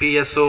PSO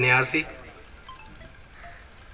NARC,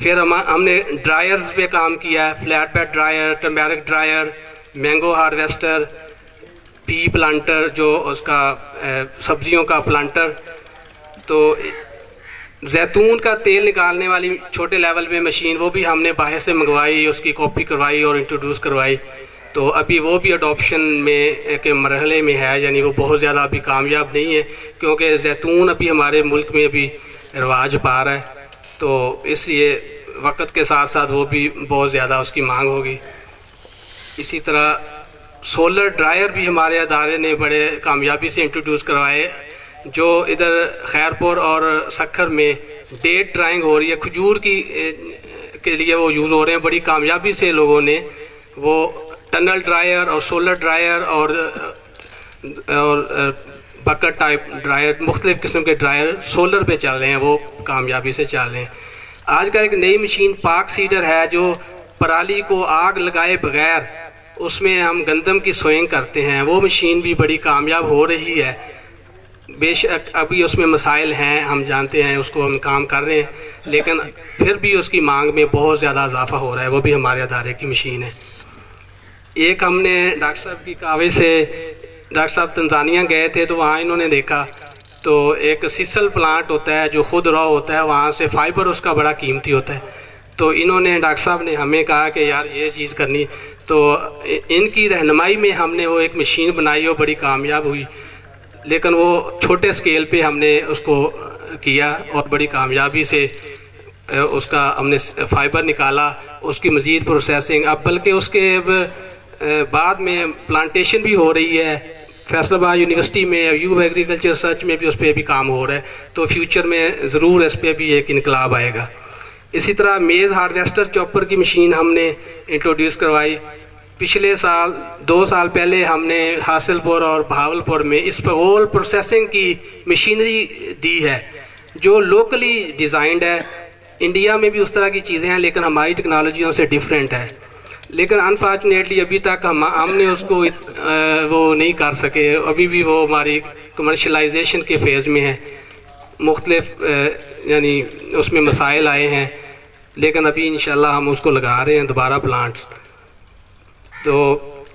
پھر ہم نے ڈرائرز پہ کام کیا ہے، flat bed dryer, turmeric dryer, mango harvester, P planter جو اس کا سبزیوں کا پلانٹر، تو زیتون کا تیل نکالنے والی چھوٹے لیول پہ مشین وہ بھی ہم نے باہر سے منگوائی، اس کی کاپی کروائی اور انٹروڈیوس کروائی، تو ابھی وہ بھی اڈاپشن میں کے مرحلے میں ہے، یعنی وہ بہت زیادہ ابھی کامیاب نہیں ہے کیونکہ زیتون ابھی ہمارے ملک میں ابھی رواج پا رہا ہے، تو اس لیے وقت کے ساتھ ساتھ وہ بھی بہت زیادہ اس کی مانگ ہوگی۔ اسی طرح سولر ڈرائر بھی ہمارے ادارے نے بڑے کامیابی سے انٹروڈیوس کروائے، جو ادھر خیرپور اور سکھر میں ڈیٹ ڈرائنگ ہو رہی ہے، کھجور کے لیے وہ یوز ہو رہے ہیں، بڑی کامیابی سے لوگوں نے وہ ٹنل ڈرائر اور سولر ڈرائر اور بکٹ ٹائپ ڈرائر، مختلف قسم کے ڈرائر سولر پہ چل رہے ہیں، وہ کامیابی سے چل رہے ہیں۔ آج کا ایک نئی مشین پاک سیڈر ہے جو پرالی کو آگ لگائے بغیر اس میں ہم گندم کی سوئنگ کرتے ہیں، وہ مشین بھی بڑی کامیاب ہو رہی ہے۔ بے شک ابھی اس میں مسائل ہیں، ہم جانتے ہیں، اس کو ہم کام کر رہے ہیں، لیکن پھر بھی اس کی مانگ میں بہت زیادہ اضافہ ہو رہا ہے، وہ بھی ہمارے ادارے کی مشین ہے۔ ایک ہم نے ڈاکٹر صاحب کی کاوے سے، ڈاکٹر صاحب تنزانیہ گئے تھے تو وہاں انہوں نے دیکھا تو ایک سیسل پلانٹ ہوتا ہے جو خود را ہوتا ہے، وہاں سے فائبر اس کا بڑا قیمتی ہوتا ہے، تو انہوں نے ڈاکٹر صاحب نے ہمیں کہا کہ یار یہ چیز کرنی، تو ان کی رہنمائی میں ہم نے وہ ایک مشین بنائی، وہ بڑی کامیاب ہوئی، لیکن وہ چھوٹے سکیل پہ ہم نے اس کو کیا اور بڑی کامیابی سے اس کا ہم نے فائبر نکالا، اس کی مزید پروسیسنگ، اب بلکہ اس کے بعد میں پلانٹیشن بھی ہو رہی ہے، فیصل آباد یونیورسٹی میں یو ایگریکلچر ریسرچ میں بھی اس پہ بھی کام ہو رہا ہے، تو فیوچر میں ضرور اس پہ بھی ایک انقلاب آئے گا۔ اسی طرح میز ہارویسٹر چاپر کی مشین ہم نے انٹروڈیوس کروائی، پچھلے سال 2 سال پہلے ہم نے حاصل پور اور بہاولپور میں اسپغول پروسیسنگ کی مشینری دی ہے جو لوکلی ڈیزائنڈ ہے، انڈیا میں بھی اس طرح کی چیزیں ہیں لیکن ہماری ٹیکنالوجیوں سے ڈیفرنٹ ہے، لیکن انفارچونیٹلی ابھی تک ہم نے اس کو وہ نہیں کر سکے، ابھی بھی وہ ہماری کمرشلائزیشن کے فیز میں ہے، مختلف یعنی اس میں مسائل آئے ہیں، لیکن ابھی انشاءاللہ ہم اس کو لگا رہے ہیں دوبارہ پلانٹ۔ تو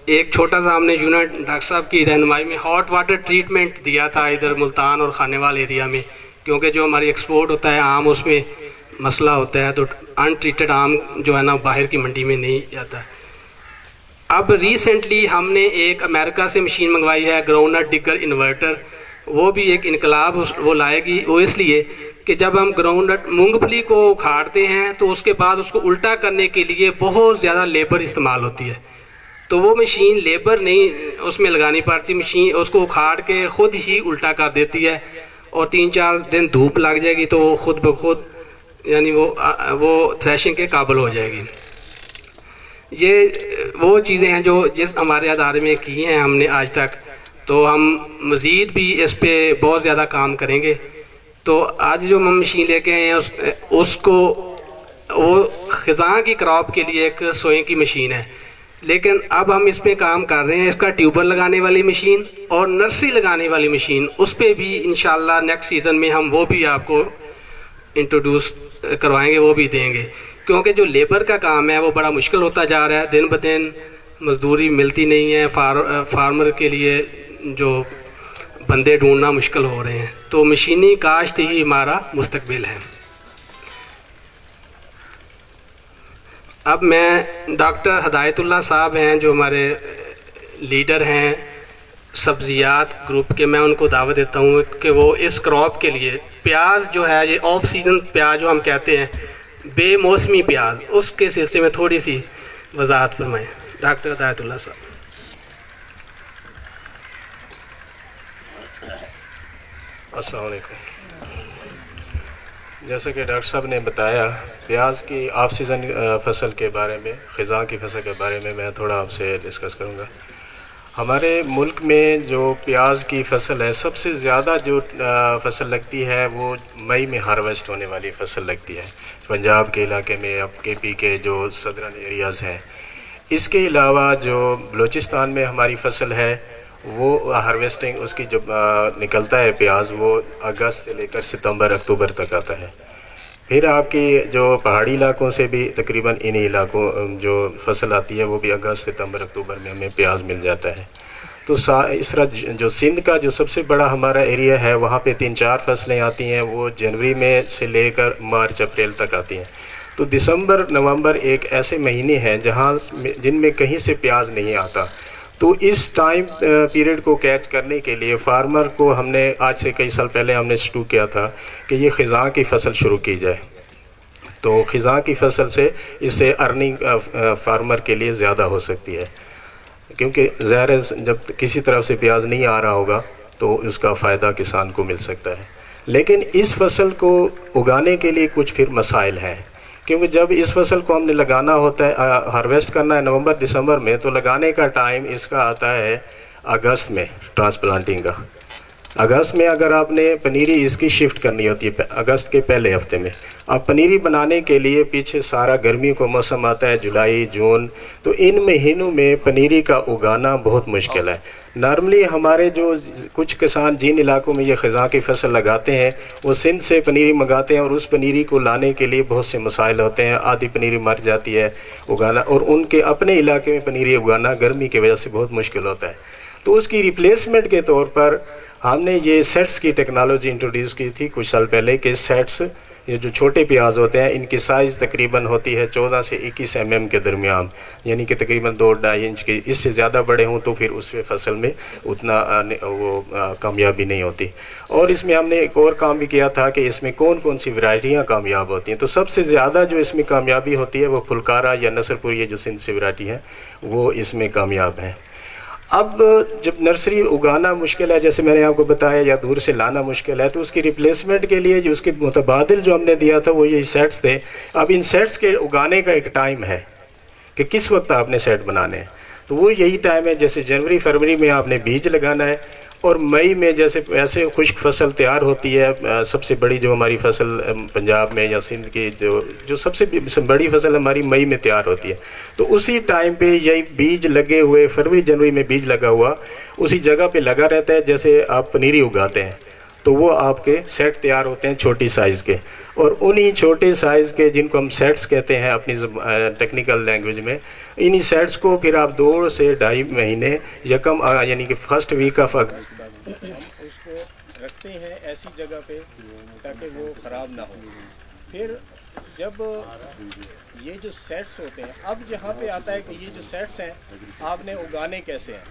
ایک چھوٹا سا ہم نے یونٹ ڈاکٹر صاحب کی رہنمائی میں ہاٹ واٹر ٹریٹمنٹ دیا تھا ادھر ملتان اور خانے وال ایریا میں، کیونکہ جو ہماری ایکسپورٹ ہوتا ہے آم اس میں مسئلہ ہوتا ہے، تو ان ٹریٹڈ آم جو ہے نا باہر کی منڈی میں نہیں جاتا۔ اب ریسنٹلی ہم نے ایک امریکہ سے مشین منگوائی ہے، گراؤنڈ نٹ ڈگر انورٹر، وہ بھی ایک انقلاب وہ لائے گی، وہ اس لیے کہ جب ہم گراؤنڈ نٹ مونگ پھلی کو اکھاڑتے ہیں تو اس کے بعد اس کو الٹا کرنے کے لیے بہت زیادہ لیبر استعمال ہوتی ہے، تو وہ مشین لیبر نہیں اس میں لگانی پڑتی، مشین اس کو اکھاڑ کے خود ہی الٹا کر دیتی ہے، اور 3-4 دن دھوپ لگ جائے گی تو وہ خود بخود یعنی وہ تھریشنگ کے قابل ہو جائے گی۔ یہ وہ چیزیں ہیں جو جس ہمارے ادارے میں کی ہیں ہم نے آج تک، تو ہم مزید بھی اس پہ بہت زیادہ کام کریں گے۔ تو آج جو ہم مشین لے کے آئے ہیں اس کو وہ خزاں کی کراپ کے لیے ایک سوئیں کی مشین ہے، لیکن اب ہم اس پہ کام کر رہے ہیں، اس کا ٹیوبر لگانے والی مشین اور نرسری لگانے والی مشین، اس پہ بھی انشاءاللہ نیکسٹ سیزن میں ہم وہ بھی آپ کو انٹروڈیوس کروائیں گے، وہ بھی دیں گے، کیونکہ جو لیبر کا کام ہے وہ بڑا مشکل ہوتا جا رہا ہے، دن بدن مزدوری ملتی نہیں ہے، فارمر کے لیے جو بندے ڈھونڈنا مشکل ہو رہے ہیں، تو مشینی کاشت ہی ہمارا مستقبل ہے۔ اب میں ڈاکٹر ہدایت اللہ صاحب ہیں جو ہمارے لیڈر ہیں سبزیات گروپ کے، میں ان کو دعوت دیتا ہوں کہ وہ اس کراپ کے لیے پیاز جو ہے، یہ آف سیزن پیاز جو ہم کہتے ہیں، بے موسمی پیاز، اس کے سلسلے میں تھوڑی سی وضاحت فرمائیں ڈاکٹر ہدایت اللہ صاحب۔ السلام علیکم۔ جیسا کہ ڈاکٹر صاحب نے بتایا، پیاز کی آف سیزن فصل کے بارے میں، خزاں کی فصل کے بارے میں تھوڑا آپ سے ڈسکس کروں گا۔ ہمارے ملک میں جو پیاز کی فصل ہے، سب سے زیادہ جو فصل لگتی ہے وہ مئی میں ہارویسٹ ہونے والی فصل لگتی ہے، پنجاب کے علاقے میں، اب کے پی کے جو صدرن ایریاز ہیں۔ اس کے علاوہ جو بلوچستان میں ہماری فصل ہے وہ ہارویسٹنگ اس کی جو نکلتا ہے پیاز، وہ اگست سے لے کر ستمبر اکتوبر تک آتا ہے۔ پھر آپ کی جو پہاڑی علاقوں سے بھی تقریباً انہی علاقوں جو فصل آتی ہے وہ بھی اگست ستمبر اکتوبر میں ہمیں پیاز مل جاتا ہے. تو اس طرح جو سندھ کا جو سب سے بڑا ہمارا ایریا ہے وہاں پہ 3-4 فصلیں آتی ہیں, وہ جنوری میں سے لے کر مارچ اپریل تک آتی ہیں. تو دسمبر نومبر ایک ایسے مہینے ہیں جن میں کہیں سے پیاز نہیں آتا. تو اس ٹائم پیریڈ کو کیچ کرنے کے لیے فارمر کو ہم نے آج سے کئی سال پہلے ہم نے شروع کیا تھا کہ یہ خزاں کی فصل شروع کی جائے. تو خزاں کی فصل سے اس سے ارننگ فارمر کے لیے زیادہ ہو سکتی ہے, کیونکہ ظاہر ہے جب کسی طرف سے پیاز نہیں آ رہا ہوگا تو اس کا فائدہ کسان کو مل سکتا ہے. لیکن اس فصل کو اگانے کے لیے کچھ پھر مسائل ہیں, کیونکہ جب اس فصل کو ہم نے لگانا ہوتا ہے, ہارویسٹ کرنا ہے نومبر دسمبر میں, تو لگانے کا ٹائم اس کا آتا ہے اگست میں, ٹرانسپلانٹنگ کا. اگست میں اگر آپ نے پنیری اس کی شفٹ کرنی ہوتی ہے اگست کے پہلے ہفتے میں. اب پنیری بنانے کے لیے پیچھے سارا گرمیوں کا موسم آتا ہے, جولائی جون, تو ان مہینوں میں پنیری کا اگانا بہت مشکل ہے. نارملی ہمارے جو کچھ کسان جن علاقوں میں یہ خزاں کی فصل لگاتے ہیں وہ سندھ سے پنیری منگاتے ہیں, اور اس پنیری کو لانے کے لیے بہت سے مسائل ہوتے ہیں. آدھی پنیری مر جاتی ہے اگانا, اور ان کے اپنے علاقے میں پنیری اگانا گرمی کی وجہ سے بہت مشکل ہوتا ہے. تو اس کی ریپلیسمنٹ کے طور پر ہم نے یہ سیٹس کی ٹیکنالوجی انٹروڈیوس کی تھی کچھ سال پہلے, کہ سیٹس یہ جو چھوٹے پیاز ہوتے ہیں ان کی سائز تقریباً ہوتی ہے 14 سے 21 mm کے درمیان, یعنی کہ تقریباً 2-2.5 انچ کی. اس سے زیادہ بڑے ہوں تو پھر اس فصل میں اتنا وہ کامیابی نہیں ہوتی. اور اس میں ہم نے ایک اور کام بھی کیا تھا کہ اس میں کون کون سی ورائٹیاں کامیاب ہوتی ہیں. تو سب سے زیادہ جو اس میں کامیابی ہوتی ہے وہ پھلکارا یا نصر پور, یہ جو سندھ سے ورائٹی ہیں وہ اس میں کامیاب ہیں. اب جب نرسری اگانا مشکل ہے, جیسے میں نے آپ کو بتایا, یا دور سے لانا مشکل ہے, تو اس کی ریپلیسمنٹ کے لیے جو اس کے متبادل جو ہم نے دیا تھا وہ یہی سیٹس تھے. اب ان سیٹس کے اگانے کا ایک ٹائم ہے کہ کس وقت آپ نے سیٹ بنانے ہیں. تو وہ یہی ٹائم ہے, جیسے جنوری فروری میں آپ نے بیج لگانا ہے, اور مئی میں جیسے ایسے خشک فصل تیار ہوتی ہے. سب سے بڑی جو ہماری فصل پنجاب میں یا سندھ کی جو سب سے بڑی فصل ہماری مئی میں تیار ہوتی ہے. تو اسی ٹائم پہ یہی بیج لگے ہوئے, فروری جنوری میں بیج لگا ہوا اسی جگہ پہ لگا رہتا ہے. جیسے آپ پنیری اگاتے ہیں تو وہ آپ کے سیٹ تیار ہوتے ہیں چھوٹی سائز کے, اور انہی چھوٹے سائز کے جن کو ہم سیٹس کہتے ہیں اپنی ٹیکنیکل لینگویج میں, انہی سیٹس کو پھر آپ 2 سے 2.5 مہینے یکم یعنی کہ فرسٹ ویک آف ہم اس کو رکھتے ہیں ایسی جگہ پہ تاکہ وہ خراب نہ ہو. پھر جب یہ جو سیٹس ہوتے ہیں, اب یہاں پہ آتا ہے کہ یہ جو سیٹس ہیں آپ نے اگانے کیسے ہیں.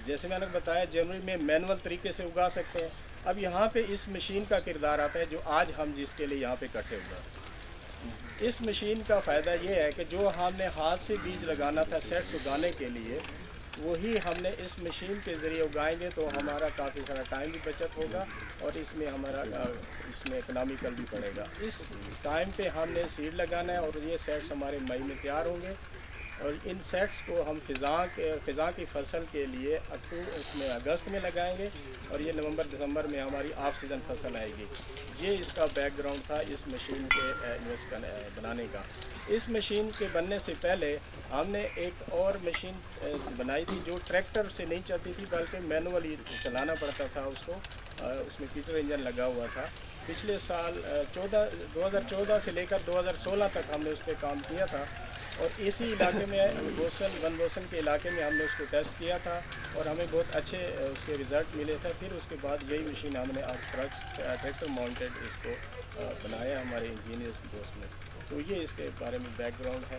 جیسے میں نے بتایا جنوری میں مینول طریقے سے اگا سکتے ہیں. اب یہاں پہ اس مشین کا کردار آتا ہے جو آج ہم جس کے لیے یہاں پہ اکٹھے ہوئے ہیں. اس مشین کا فائدہ یہ ہے کہ جو ہم نے ہاتھ سے بیج لگانا تھا سیٹس اگانے کے لیے, وہی ہم نے اس مشین کے ذریعے اگائیں گے تو ہمارا کافی سارا ٹائم بھی بچت ہوگا, اور اس میں ہمارا اس میں اکنامیکل بھی پڑے گا. اس ٹائم پہ ہم نے سیڈ لگانا ہے, اور یہ سیٹس ہمارے مئی میں تیار ہوں گے, اور ان سیٹس کو ہم خزاں کی فصل کے لیے اس میں اگست میں لگائیں گے, اور یہ نومبر دسمبر میں ہماری آف سیزن فصل آئے گی. یہ اس کا بیک گراؤنڈ تھا اس مشین کے بنانے کا. اس مشین کے بننے سے پہلے ہم نے ایک اور مشین بنائی تھی جو ٹریکٹر سے نہیں چلتی تھی بلکہ مینولی چلانا پڑتا تھا اس کو. اس میں پیٹر انجن لگا ہوا تھا. پچھلے سال 2014 سے لے کر 2016 تک ہم نے اس پہ کام کیا تھا, اور اسی علاقے میں ون بوسن کے علاقے میں ہم نے اس کو ٹیسٹ کیا تھا, اور ہمیں بہت اچھے اس کے ریزلٹ ملے تھے. پھر اس کے بعد یہی مشین ہم نے ٹریکٹر ماؤنٹیڈ اس کو بنایا ہمارے انجینئرس دوست نے. تو یہ اس کے بارے میں بیک گراؤنڈ ہے.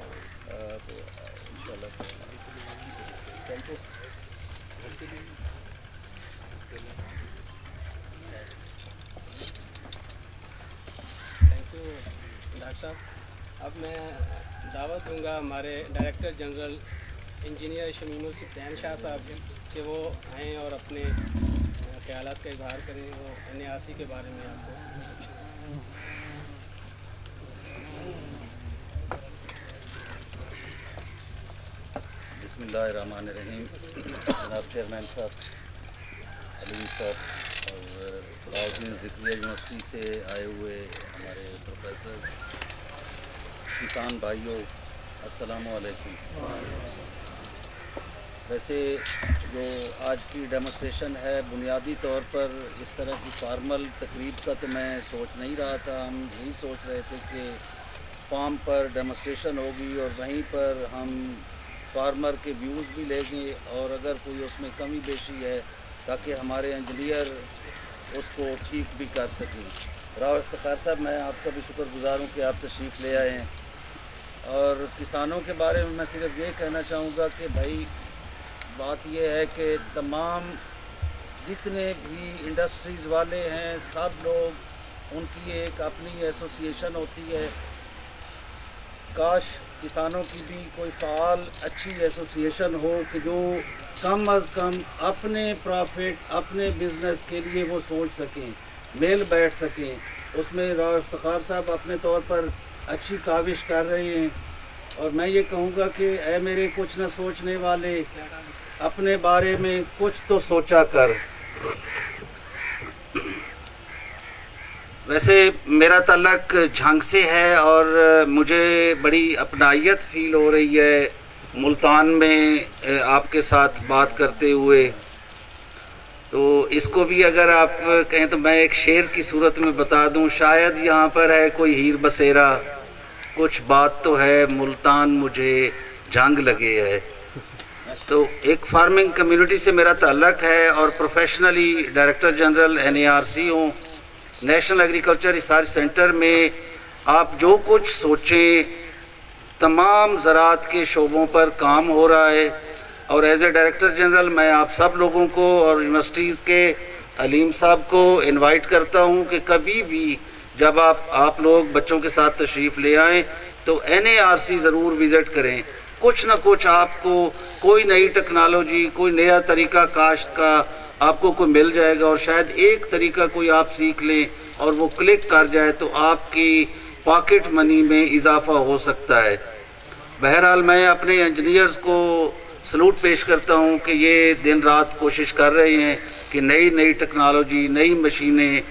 تو انشاءاللہ تھینک یو. ڈاکٹر صاحب, اب میں دعوت دوں گا ہمارے ڈائریکٹر جنرل انجینئر شمیم السبطین شاہ صاحب کہ وہ آئیں اور اپنے خیالات کا اظہار کریں اور NARC کے بارے میں آپ کو. بسم اللہ الرحمن الرحیم. جناب چیئرمین صاحب, علیم صاحب, اور علاؤالدین ذکریہ یونیورسٹی سے آئے ہوئے ہمارے پروفیسر, کسان بھائیوں, السلام علیکم. ویسے جو آج کی ڈیمونسٹریشن ہے بنیادی طور پر اس طرح کی فارمل تقریب کا تو میں سوچ نہیں رہا تھا. ہم یہی سوچ رہے تھے کہ فارم پر ڈیمونسٹریشن ہوگی اور وہیں پر ہم فارمر کے ویوز بھی لیں گے اور اگر کوئی اس میں کمی بیشی ہے تاکہ ہمارے انجینئر اس کو ٹھیک بھی کر سکیں. راؤ افتخار صاحب میں آپ کا بھی شکر گزار ہوں کہ آپ تشریف لے آئے ہیں. اور کسانوں کے بارے میں صرف یہ کہنا چاہوں گا کہ بھائی بات یہ ہے کہ تمام جتنے بھی انڈسٹریز والے ہیں سب لوگ ان کی ایک اپنی ایسوسیشن ہوتی ہے. کاش کسانوں کی بھی کوئی فعال اچھی ایسوسیشن ہو کہ جو کم از کم اپنے پرافٹ اپنے بزنس کے لیے وہ سوچ سکیں, مل بیٹھ سکیں. اس میں راؤ افتخار صاحب اپنے طور پر اچھی کاوش کر رہے ہیں. اور میں یہ کہوں گا کہ اے میرے کچھ نہ سوچنے والے, اپنے بارے میں کچھ تو سوچا کر. ویسے میرا تعلق جھنگ سے ہے اور مجھے بڑی اپنائیت فیل ہو رہی ہے ملتان میں آپ کے ساتھ بات کرتے ہوئے. تو اس کو بھی اگر آپ کہیں تو میں ایک شعر کی صورت میں بتا دوں. شاید یہاں پر ہے کوئی ہیر بسیرا, کچھ بات تو ہے ملتان مجھے جھنگ لگے ہے. تو ایک فارمنگ کمیونٹی سے میرا تعلق ہے اور پروفیشنلی ڈائریکٹر جنرل NARC ہوں. نیشنل ایگریکلچر ریسرچ سینٹر میں آپ جو کچھ سوچیں تمام زراعت کے شعبوں پر کام ہو رہا ہے. اور ایز اے ڈائریکٹر جنرل میں آپ سب لوگوں کو اور یونیورسٹیز کے علیم صاحب کو انوائٹ کرتا ہوں کہ کبھی بھی جب آپ لوگ بچوں کے ساتھ تشریف لے آئیں تو NARC ضرور وزٹ کریں. کچھ نہ کچھ آپ کو کوئی نئی ٹیکنالوجی, کوئی نیا طریقہ کاشت کا آپ کو کوئی مل جائے گا. اور شاید ایک طریقہ کوئی آپ سیکھ لیں اور وہ کلک کر جائے تو آپ کی پاکٹ منی میں اضافہ ہو سکتا ہے. بہرحال میں اپنے انجینئرز کو سلوٹ پیش کرتا ہوں کہ یہ دن رات کوشش کر رہے ہیں کہ نئی ٹیکنالوجی, نئی مشینیں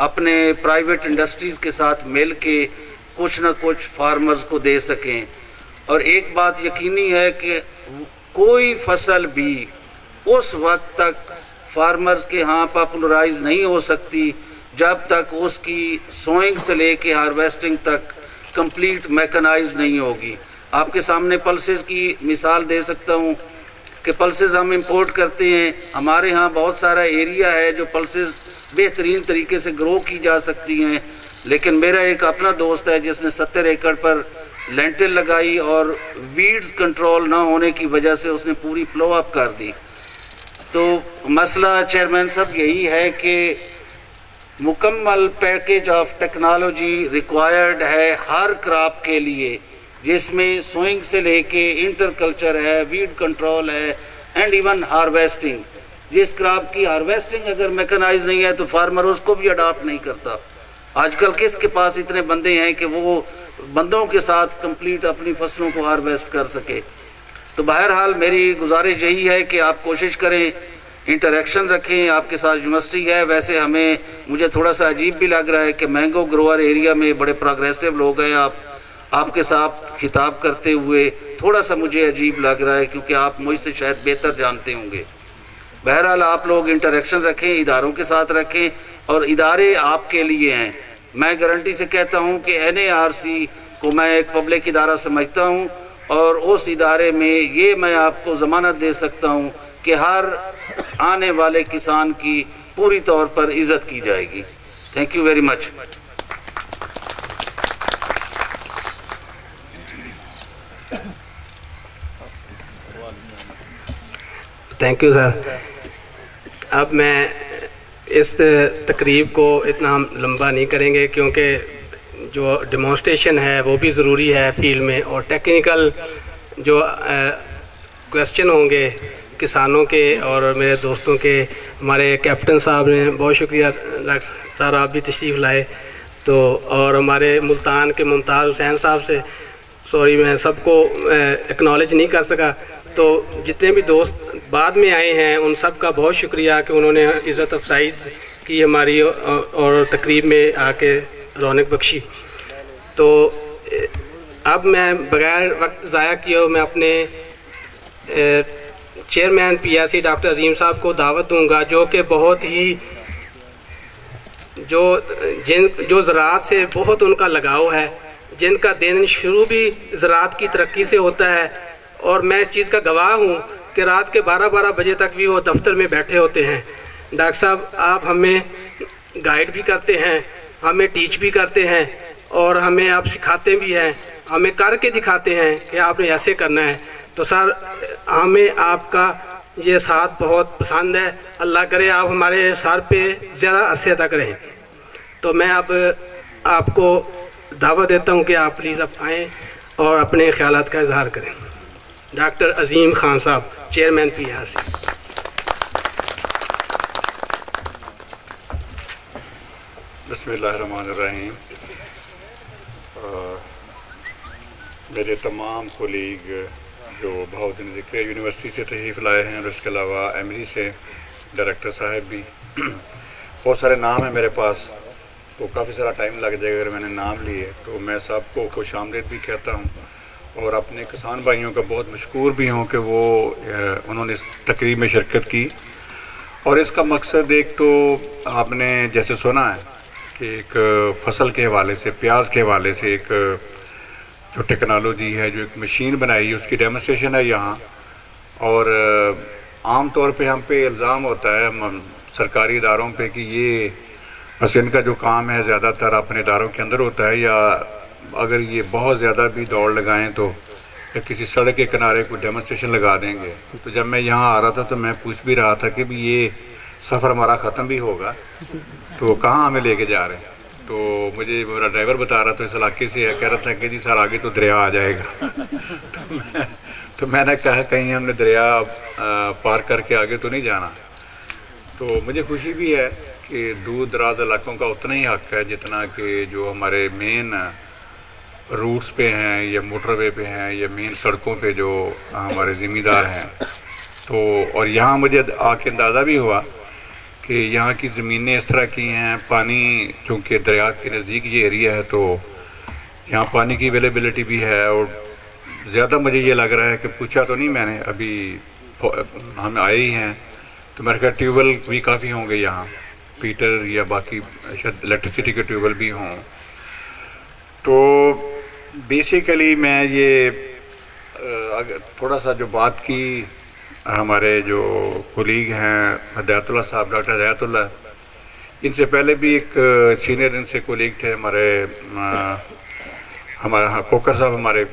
اپنے پرائیویٹ انڈسٹریز کے ساتھ مل کے کچھ نہ کچھ فارمرز کو دے سکیں. اور ایک بات یقینی ہے کہ کوئی فصل بھی اس وقت تک فارمرز کے ہاں پاپولرائز نہیں ہو سکتی جب تک اس کی سوئنگ سے لے کے ہارویسٹنگ تک کمپلیٹ میکنائز نہیں ہوگی. آپ کے سامنے پلسز کی مثال دے سکتا ہوں کہ پلسز ہم امپورٹ کرتے ہیں. ہمارے ہاں بہت سارا ایریا ہے جو پلسز بہترین طریقے سے گرو کی جا سکتی ہیں, لیکن میرا ایک اپنا دوست ہے جس نے 70 ایکڑ پر لینٹل لگائی اور ویڈز کنٹرول نہ ہونے کی وجہ سے اس نے پوری پلو اپ کر دی. تو مسئلہ چیئرمین صاحب یہی ہے کہ مکمل پیکیج آف ٹیکنالوجی ریکوائرڈ ہے ہر کراپ کے لیے, جس میں سوئنگ سے لے کے انٹر کلچر ہے, ویڈ کنٹرول ہے اینڈ ایون ہارویسٹنگ. جس کراپ کی ہارویسٹنگ اگر میکنائز نہیں ہے تو فارمر اس کو بھی اڈاپٹ نہیں کرتا. آج کل کس کے پاس اتنے بندے ہیں کہ وہ بندوں کے ساتھ کمپلیٹ اپنی فصلوں کو ہارویسٹ کر سکے. تو بہرحال میری گزارش یہی ہے کہ آپ کوشش کریں, انٹریکشن رکھیں. آپ کے ساتھ یونیورسٹی ہے, ویسے مجھے تھوڑا سا عجیب بھی لگ رہا ہے کہ مینگو گروور ایریا میں بڑے پروگریسو لوگ ہیں. آپ کے ساتھ خطاب کرتے ہوئے تھوڑا سا مجھے عجیب لگ رہا ہے کیونکہ آپ مجھ سے شاید بہتر جانتے ہوں گے. بہرحال آپ لوگ انٹریکشن رکھیں, اداروں کے ساتھ رکھیں اور ادارے آپ کے لیے ہیں. میں گارنٹی سے کہتا ہوں کہ NARC کو میں ایک پبلک ادارہ سمجھتا ہوں اور اس ادارے میں یہ میں آپ کو ضمانت دے سکتا ہوں کہ ہر آنے والے کسان کی پوری طور پر عزت کی جائے گی. Thank you very much. Thank you sir. اب میں اس تقریب کو اتنا ہم لمبا نہیں کریں گے کیونکہ جو ڈیمونسٹریشن ہے وہ بھی ضروری ہے فیلڈ میں, اور ٹیکنیکل جو کویسچن ہوں گے کسانوں کے اور میرے دوستوں کے. ہمارے کیپٹن صاحب نے بہت شکریہ سر, آپ بھی تشریف لائے. تو اور ہمارے ملتان کے ممتاز حسین صاحب سے سوری میں سب کو اکنالج نہیں کر سکا. تو جتنے بھی دوست بعد میں آئے ہیں ان سب کا بہت شکریہ کہ انہوں نے عزت افزائی کی ہماری اور تقریب میں آ کے رونق بخشی. تو اب میں بغیر وقت ضائع کیے میں اپنے چیئرمین PRC ڈاکٹر عظیم صاحب کو دعوت دوں گا، جو کہ بہت ہی جو زراعت سے بہت ان کا لگاؤ ہے، جن کا دن شروع بھی زراعت کی ترقی سے ہوتا ہے، اور میں اس چیز کا گواہ ہوں کہ رات کے 12 بجے تک بھی وہ دفتر میں بیٹھے ہوتے ہیں۔ ڈاکٹر صاحب آپ ہمیں گائیڈ بھی کرتے ہیں، ہمیں ٹیچ بھی کرتے ہیں، اور ہمیں آپ سکھاتے بھی ہیں، ہمیں کر کے دکھاتے ہیں کہ آپ نے ایسے کرنا ہے۔ تو سر ہمیں آپ کا یہ ساتھ بہت پسند ہے، اللہ کرے آپ ہمارے سر پہ زیادہ عرصے تک رہیں۔ تو میں اب آپ کو دعوت دیتا ہوں کہ آپ پلیز اب آئیں اور اپنے خیالات کا اظہار کریں۔ ڈاکٹر عظیم خان صاحب، چیئرمین PRC۔ بسم اللہ الرحمن الرحیم۔ میرے تمام کولیگ جو بہاؤالدین ذکریہ یونیورسٹی سے تشریف لائے ہیں، اور اس کے علاوہ MD سے ڈائریکٹر صاحب بھی، بہت سارے نام ہیں میرے پاس، تو کافی سارا ٹائم لگ جائے گا اگر میں نے نام لیے، تو میں سب کو خوش آمدید بھی کہتا ہوں، اور اپنے کسان بھائیوں کا بہت مشکور بھی ہوں کہ انہوں نے اس تقریب میں شرکت کی۔ اور اس کا مقصد ایک تو آپ نے جیسے سنا ہے کہ ایک فصل کے حوالے سے، پیاز کے حوالے سے ایک جو ٹیکنالوجی ہے، جو ایک مشین بنائی ہے، اس کی ڈیمونسٹریشن ہے یہاں۔ اور عام طور پہ ہم پہ الزام ہوتا ہے سرکاری اداروں پہ کہ یہ بس ان کا جو کام ہے زیادہ تر اپنے اداروں کے اندر ہوتا ہے، یا اگر یہ بہت زیادہ بھی دوڑ لگائیں تو یا کسی سڑک کے کنارے کوئی ڈیمونسٹریشن لگا دیں گے۔ تو جب میں یہاں آ رہا تھا تو میں پوچھ بھی رہا تھا کہ بھی یہ سفر ہمارا ختم بھی ہوگا تو کہاں ہمیں لے کے جا رہے ہیں؟ تو مجھے میرا ڈرائیور بتا رہا تھا اس علاقے سے ہے، کہہ رہا تھا کہ جی سر آگے تو دریا آ جائے گا۔ تو میں نے کہا کہیں ہم نے دریا پار کر کے آگے تو نہیں جانا۔ تو مجھے خوشی بھی ہے کہ دور دراز علاقوں کا اتنا ہی حق ہے جتنا کہ جو ہمارے مین روٹس پہ ہیں یا موٹر وے پہ ہیں یا مین سڑکوں پہ جو ہمارے ذمہ دار ہیں۔ تو اور یہاں مجھے آ کے اندازہ بھی ہوا کہ یہاں کی زمینیں اس طرح کی ہیں، پانی چونکہ دریا کے نزدیک یہ ایریا ہے تو یہاں پانی کی اویلیبلٹی بھی ہے۔ اور زیادہ مجھے یہ لگ رہا ہے کہ پوچھا تو نہیں میں نے، ابھی ہم آئے ہی ہیں تو میرے خیال ٹیوب ویل بھی کافی ہوں گے یہاں، پیٹر یا باقی شاید الیکٹریسٹی کے ٹیوب ویل بھی ہوں۔ تو بیسیکلی میں یہ تھوڑا سا جو بات کی ہمارے جو کولیگ ہیں ہدایت اللہ صاحب، ڈاکٹر ہدایت اللہ، ان سے پہلے بھی ایک سینئر ان سے کولیگ تھے ہمارے کوکر صاحب، ہمارے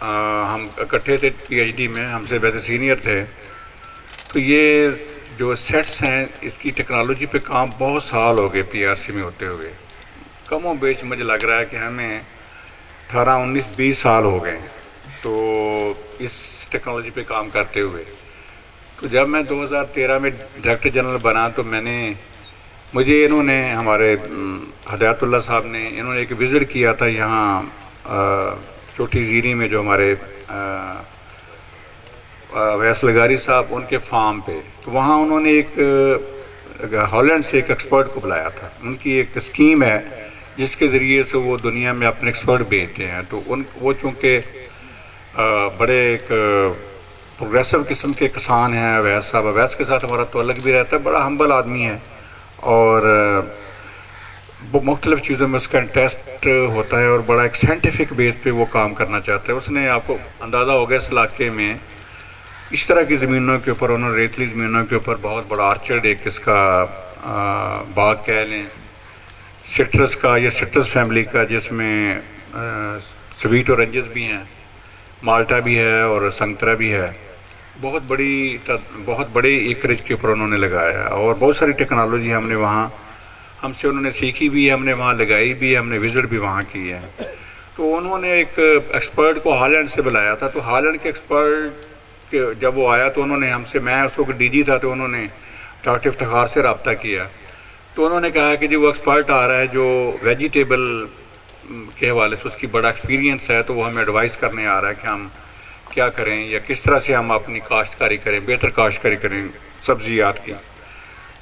ہم اکٹھے تھے PhD میں، ہم سے ویسے سینئر تھے۔ تو یہ جو سیٹس ہیں اس کی ٹیکنالوجی پہ کام بہت سال ہو گئے PRC میں ہوتے ہوئے، کم و بیش مجھے لگ رہا ہے کہ ہمیں 18 19 20 سال ہو گئے تو اس ٹیکنالوجی پہ کام کرتے ہوئے۔ تو جب میں 2013 میں ڈائریکٹر جنرل بنا تو مجھے انہوں نے، ہمارے ہدایت اللہ صاحب نے، انہوں نے ایک وزٹ کیا تھا یہاں چھوٹی زیری میں جو ہمارے ویس لگاری صاحب ان کے فارم پہ، تو وہاں انہوں نے ایک ہالینڈ سے ایک ایکسپرٹ کو بلایا تھا۔ ان کی ایک اسکیم ہے جس کے ذریعے سے وہ دنیا میں اپنے ایکسپرٹ بھیجتے ہیں۔ تو وہ چونکہ بڑے ایک پروگریسو قسم کے کسان ہیں اویس صاحب، اویس کے ساتھ ہمارا تعلق بھی رہتا ہے، بڑا ہمبل آدمی ہے اور مختلف چیزوں میں اس کا انٹرسٹ ہوتا ہے اور بڑا ایک سائنٹیفک بیس پہ وہ کام کرنا چاہتا ہے۔ اس نے، آپ کو اندازہ ہوگا اس علاقے میں اس طرح کی زمینوں کے اوپر، انہوں نے ریتلی زمینوں کے اوپر بہت بڑا آرچرڈ ایک اس کا باغ کہہ لیں سٹرس کا یا سٹرس فیملی کا، جس میں سویٹ اورنجز بھی ہیں، مالٹا بھی ہے اور سنگترا بھی ہے، بہت بڑے ایکریج کے اوپر انہوں نے لگایا ہے۔ اور بہت ساری ٹیکنالوجی ہم نے وہاں، ہم سے انہوں نے سیکھی بھی ہے، ہم نے وہاں لگائی بھی ہے، ہم نے وزٹ بھی وہاں کی ہے۔ تو انہوں نے ایک ایکسپرٹ کو ہالینڈ سے بلایا تھا، تو ہالینڈ کے ایکسپرٹ جب وہ آیا تو انہوں نے ہم سے، میں اس وقت DG تھا، تو انہوں نے ڈاکٹر افتخار سے رابطہ کیا۔ تو انہوں نے کہا کہ جی وہ ایکسپرٹ آ رہا ہے جو ویجیٹیبل کے حوالے سے اس کی بڑا ایکسپیرینس ہے، تو وہ ہمیں ایڈوائز کرنے آ رہا ہے کہ ہم کیا کریں یا کس طرح سے ہم اپنی کاشتکاری کریں، بہتر کاشتکاری کریں سبزیات کی۔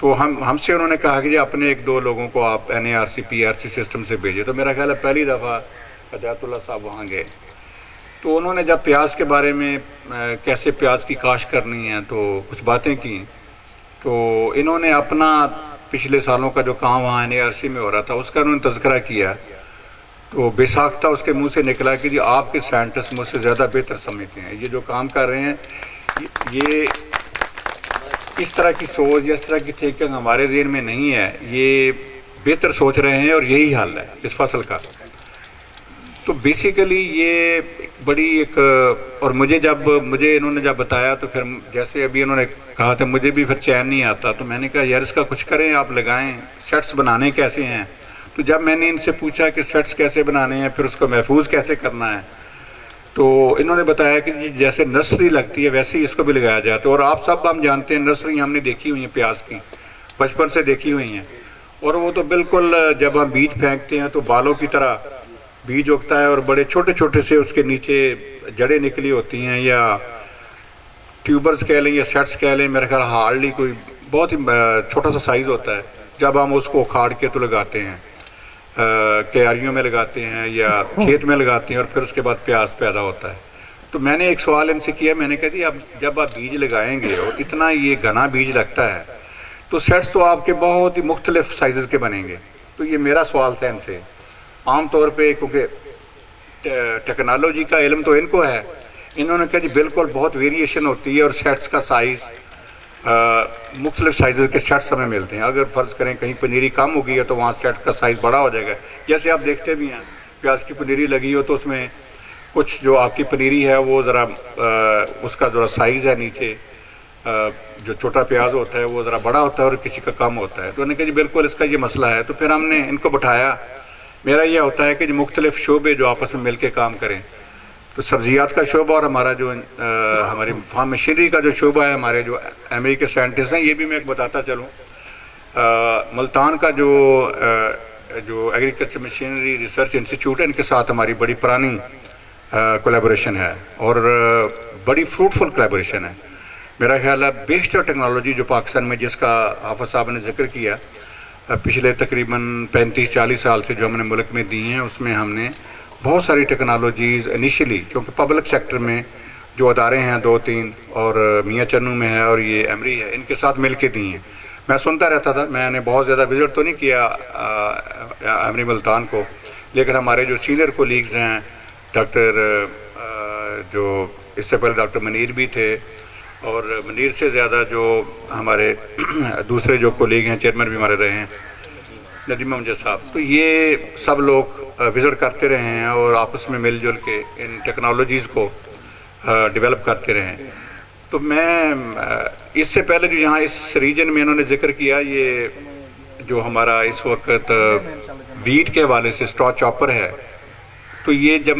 تو ہم سے انہوں نے کہا کہ جی اپنے 1-2 لوگوں کو آپ NARC PRC سسٹم سے بھیجیں۔ تو میرا خیال ہے پہلی دفعہ ہدایت اللہ صاحب وہاں گئے تو انہوں نے جب پیاز کے بارے میں کیسے پیاز کی کاشت کرنی ہے تو کچھ باتیں کی، تو انہوں نے اپنا پچھلے سالوں کا جو کام وہاں NARC میں ہو رہا تھا اس کا انہوں نے تذکرہ کیا، تو بے ساختہ اس کے منہ سے نکلا کہ جی آپ کے سائنٹسٹ مجھ سے زیادہ بہتر سمجھتے ہیں، یہ جو کام کر رہے ہیں یہ اس طرح کی سوچ یا اس طرح کی تھنکنگ ہمارے ذہن میں نہیں ہے، یہ بہتر سوچ رہے ہیں اور یہی حل ہے اس فصل کا۔ تو بیسیکلی یہ بڑی ایک، اور مجھے انہوں نے جب بتایا تو پھر جیسے ابھی انہوں نے کہا تھا مجھے بھی پھر چین نہیں آتا، تو میں نے کہا یار اس کا کچھ کریں، آپ لگائیں، سیٹس بنانے کیسے ہیں۔ تو جب میں نے ان سے پوچھا کہ سیٹس کیسے بنانے ہیں، پھر اس کو محفوظ کیسے کرنا ہے، تو انہوں نے بتایا کہ جیسے نرسری لگتی ہے ویسے ہی اس کو بھی لگایا جاتا ہے، اور آپ سب ہم جانتے ہیں نرسری ہم نے دیکھی ہوئی ہیں پیاز کی، بچپن سے دیکھی ہوئی ہیں، اور وہ تو بالکل جب ہم بیج پھینکتے ہیں تو بالوں کی طرح بیج اگتا ہے اور بڑے چھوٹے چھوٹے سے اس کے نیچے جڑیں نکلی ہوتی ہیں، یا ٹیوبرز کہہ لیں یا سیٹس کہہ لیں، میرے خیال ہارڈلی کوئی بہت ہی چھوٹا سا سائز ہوتا ہے، جب ہم اس کو اکھاڑ کے تو لگاتے ہیں، کیاریوں میں لگاتے ہیں یا کھیت میں لگاتے ہیں، اور پھر اس کے بعد پیاز پیدا ہوتا ہے۔ تو میں نے ایک سوال ان سے کیا، میں نے کہا جی اب جب آپ بیج لگائیں گے اور اتنا یہ گھنا بیج لگتا ہے تو سیٹس تو آپ کے بہت ہی مختلف سائزز کے بنیں گے۔ تو یہ میرا سوال تھا ان سے، عام طور پہ کیونکہ ٹیکنالوجی کا علم تو ان کو ہے، انہوں نے کہا جی بالکل بہت ویریشن ہوتی ہے اور سیٹس کا سائز مختلف سائزز کے سیٹس ہمیں ملتے ہیں، اگر فرض کریں کہیں پنیری کم ہوگی ہے تو وہاں سیٹ کا سائز بڑا ہو جائے گا، جیسے آپ دیکھتے بھی ہیں پیاز کی پنیری لگی ہو تو اس میں کچھ جو آپ کی پنیری ہے وہ ذرا اس کا ذرا سائز ہے نیچے جو چھوٹا پیاز ہوتا ہے وہ ذرا بڑا ہوتا ہے اور کسی کا کم ہوتا ہے، تو انہوں نے کہا جی بالکل اس کا یہ مسئلہ ہے۔ تو پھر ہم نے ان کو بٹھایا، میرا یہ ہوتا ہے کہ جو مختلف شعبے جو آپس میں مل کے کام کریں، تو سبزیات کا شعبہ اور ہمارا جو ہماری فارم مشینری کا جو شعبہ ہے، ہمارے جو MRI کے سائنٹسٹ ہیں، یہ بھی میں ایک بتاتا چلوں، ملتان کا جو ایگریکلچر مشینری ریسرچ انسٹیٹیوٹ ہے، ان کے ساتھ ہماری بڑی پرانی کولیبوریشن ہے اور بڑی فروٹفل کولیبوریشن ہے۔ میرا خیال ہے بیشتر ٹیکنالوجی جو پاکستان میں جس کا حافظ صاحب نے ذکر کیا پچھلے تقریباً 35-40 سال سے جو ہم نے ملک میں دی ہیں، اس میں ہم نے بہت ساری ٹیکنالوجیز انیشلی، کیونکہ پبلک سیکٹر میں جو ادارے ہیں 2-3 اور میاں چنو میں ہے اور یہ MRI ہے، ان کے ساتھ مل کے دی ہیں۔ میں سنتا رہتا تھا، میں نے بہت زیادہ وزٹ تو نہیں کیا MRI ملتان کو، لیکن ہمارے جو سینئر کولیگز ہیں، ڈاکٹر جو اس سے پہلے ڈاکٹر منیر بھی تھے، اور منیر سے زیادہ جو ہمارے دوسرے جو کولیگ ہیں، چیئرمین بھی ہمارے رہے ہیں، ندیم امجد صاحب، تو یہ سب لوگ وزٹ کرتے رہے ہیں اور آپس میں مل جل کے ان ٹیکنالوجیز کو ڈیولپ کرتے رہے ہیں۔ تو میں اس سے پہلے جو یہاں اس ریجن میں انہوں نے ذکر کیا، یہ جو ہمارا اس وقت ویٹ کے حوالے سے اسٹرا چاپر ہے، تو یہ جب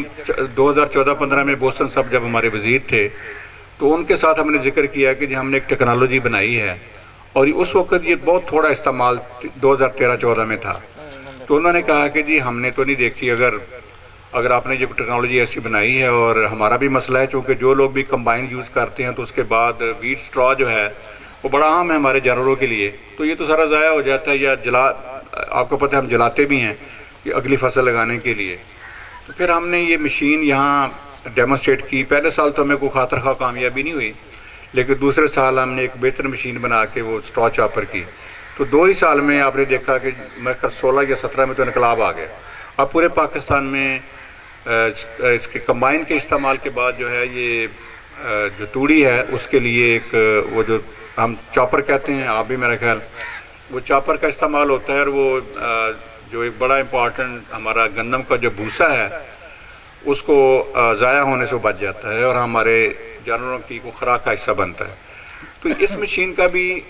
2014-15 میں بوسن صاحب جب ہمارے وزیر تھے تو ان کے ساتھ ہم نے ذکر کیا کہ ہم نے ایک ٹیکنالوجی بنائی ہے، اور اس وقت یہ بہت تھوڑا استعمال 2013-14 میں تھا، تو انہوں نے کہا کہ جی ہم نے تو نہیں دیکھی، اگر آپ نے یہ ٹیکنالوجی ایسی بنائی ہے، اور ہمارا بھی مسئلہ ہے چونکہ جو لوگ بھی کمبائن یوز کرتے ہیں تو اس کے بعد ویٹ اسٹرا جو ہے وہ بڑا عام ہے ہمارے جانوروں کے لیے، تو یہ تو سارا ضائع ہو جاتا ہے، یا آپ کو پتہ ہے ہم جلاتے بھی ہیں کہ اگلی فصل لگانے کے لیے۔ تو پھر ہم نے یہ مشین یہاں ڈیمونسٹریٹ کی، پہلے سال تو ہمیں کوئی خاطر خواہ کامیابی نہیں ہوئی، لیکن دوسرے سال ہم نے ایک بہتر مشین بنا کے وہ اسٹرا چاپر کی، تو 2 ہی سال میں آپ نے دیکھا کہ 16 یا 17 میں تو انقلاب آ گیا۔ اب پورے پاکستان میں اس کے کمبائن کے استعمال کے بعد جو ہے یہ جو توڑی ہے اس کے لیے ایک وہ جو ہم چاپر کہتے ہیں، آپ بھی میرا خیال وہ چاپر کا استعمال ہوتا ہے، اور وہ جو ایک بڑا امپورٹنٹ ہمارا گندم کا جو بھوسا ہے اس کو ضائع ہونے سے بچ جاتا ہے اور ہمارے جانوروں کی کو خوراک کا حصہ بنتا ہے۔ تو اس مشین کا بھی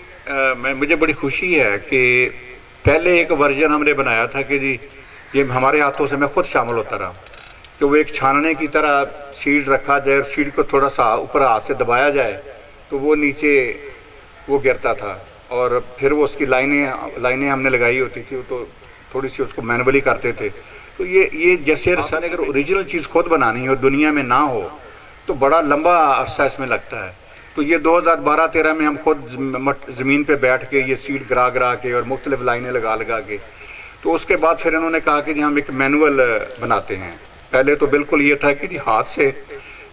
مجھے بڑی خوشی ہے کہ پہلے ایک ورژن ہم نے بنایا تھا کہ جی یہ ہمارے ہاتھوں سے میں خود شامل ہوتا رہا کہ وہ ایک چھاننے کی طرح سیڈ رکھا جائے اور سیڈ کو تھوڑا سا اوپر ہاتھ سے دبایا جائے تو وہ نیچے وہ گرتا تھا، اور پھر وہ اس کی لائنیں ہم نے لگائی ہوتی تھی، تو تھوڑی سی اس کو مینولی کرتے تھے۔ تو یہ جیسے رسالے اگر اوریجنل چیز خود بنانی ہے اور دنیا میں نہ ہو تو بڑا لمبا عرصہ اس میں لگتا ہے۔ تو یہ 2012-13 میں ہم خود زمین پہ بیٹھ کے یہ سیڈ گرا کے اور مختلف لائنیں لگا کے، تو اس کے بعد پھر انہوں نے کہا کہ جی ہم ایک مینول بناتے ہیں۔ پہلے تو بالکل یہ تھا کہ جی ہاتھ سے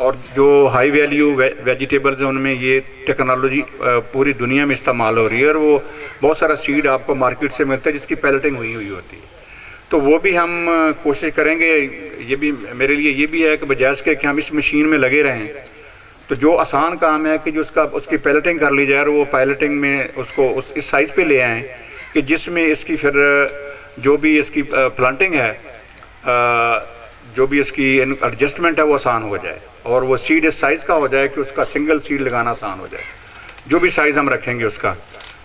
اور جو ہائی ویلیو ویجیٹیبلز ہیں ان میں یہ ٹیکنالوجی پوری دنیا میں استعمال ہو رہی ہے، اور وہ بہت سارا سیڈ آپ کو مارکیٹ سے ملتا ہے جس کی پیلٹنگ ہوئی ہوتی ہے. تو وہ بھی ہم کوشش کریں گے. یہ بھی میرے لیے یہ بھی ہے کہ بجائے اس کے کہ ہم اس مشین میں لگے رہیں، تو جو آسان کام ہے کہ جو اس کی پیلٹنگ کر لی جائے، اور وہ پیلٹنگ میں اس کو اس سائز پہ لے آئیں کہ جس میں اس کی پھر جو بھی اس کی پلانٹنگ ہے، جو بھی اس کی ایڈجسٹمنٹ ہے وہ آسان ہو جائے، اور وہ سیڈ اس سائز کا ہو جائے کہ اس کا سنگل سیڈ لگانا آسان ہو جائے، جو بھی سائز ہم رکھیں گے اس کا.